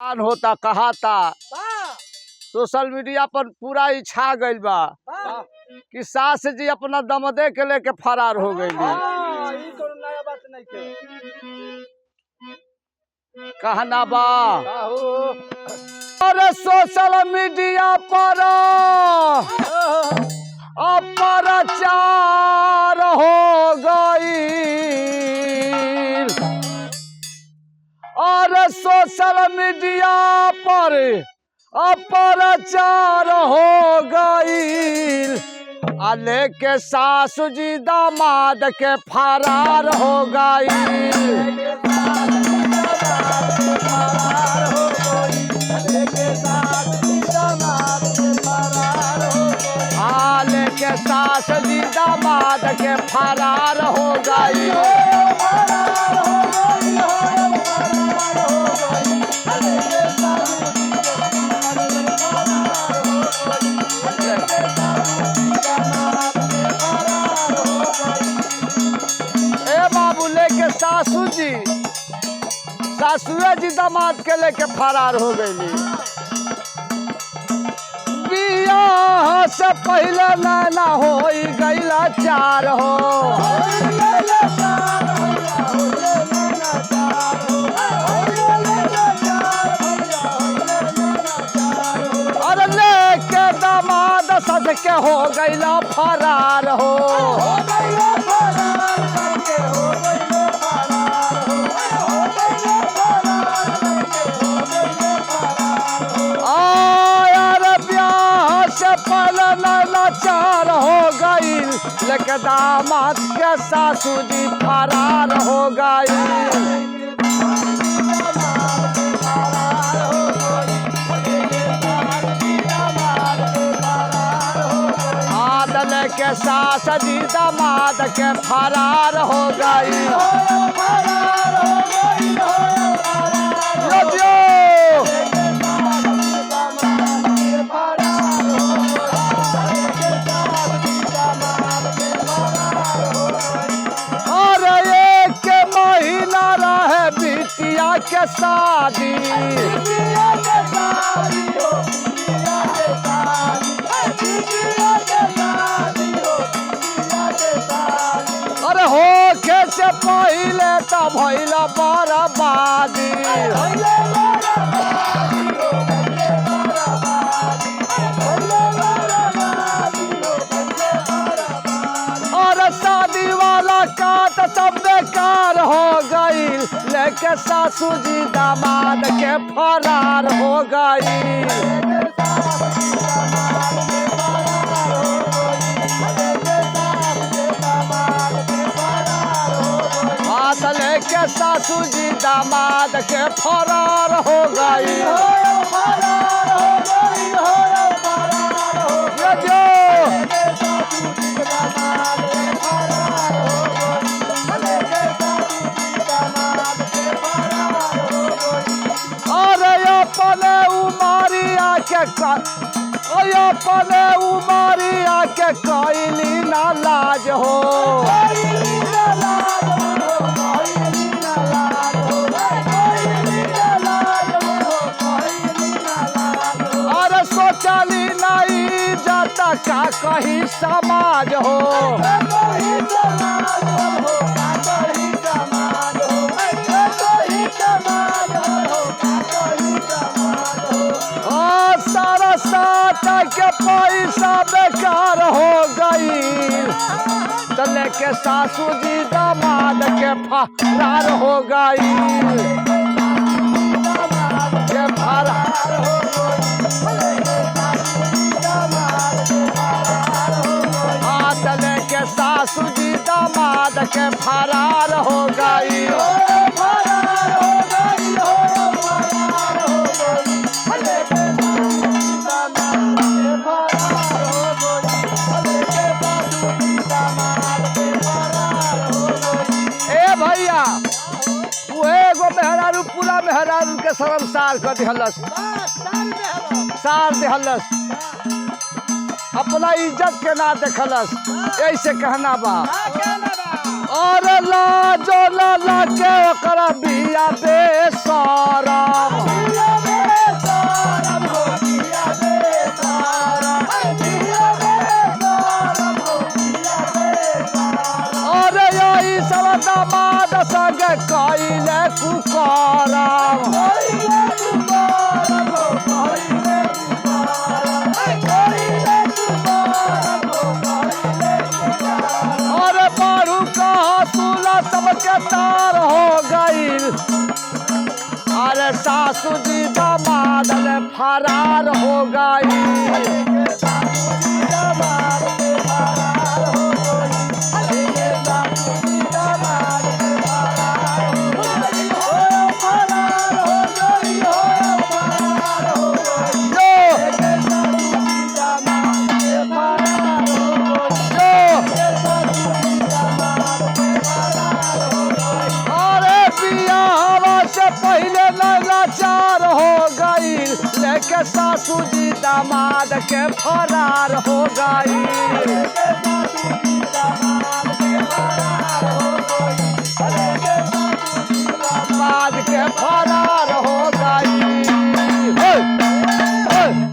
होता कहाता social media पर पूरा ही छा गइल बा कि सास जी अपना दमदे के लेके फरार हो गई। कहना बा और सोशल मीडिया पर अप्रचार हो गई और सोशल मीडिया पर अप्रचार हो गई अले के सासू जी दामाद के फरार हो गई। आले के सास जी दामाद के फरार हो गई। सासू जी सासुए जी दामाद के लेके फरार हो गई। बियाह से पहले नैना हो गईला चार हो और लेके दामाद सद के हो गईला फरार हो। लाचार हो गई लेके दामाद के सासू जी फरार हो गई। आदल के सास जी दामाद के फरार हो गई। के शादी अरे हो के से पहले तो भइल बर्बादी। और शादी वाला काट सब बेकार हो गई लेके सासू जी दामाद के फरार हो गई। हाथ लेके सासू जी दामाद के फरार हो गई। अपने उमरिया के कैली ना लाज हो अरे सोचली नहीं जाता का कहीं समाज हो। के पैसा बेकार हो गई तले के सासू जी दामाद के फरार हो गई। के फरार हो तले के सासू जी दामाद के फरार हो गई। भैया एगो मेहरारू पूरा मेहरारू के शर्मसार कर दिहलस सार दिहलस अपना इज्जत के ना देखलस। ऐसे कहना बा और लाजो लाला के ओकरा बिया बेशरम जी दामाद ले फरार हो गई। अरे बियाहवा से पहले लाचार हो गई, लेके सासू जी दामाद के फरार हो गई। दामाद के फरार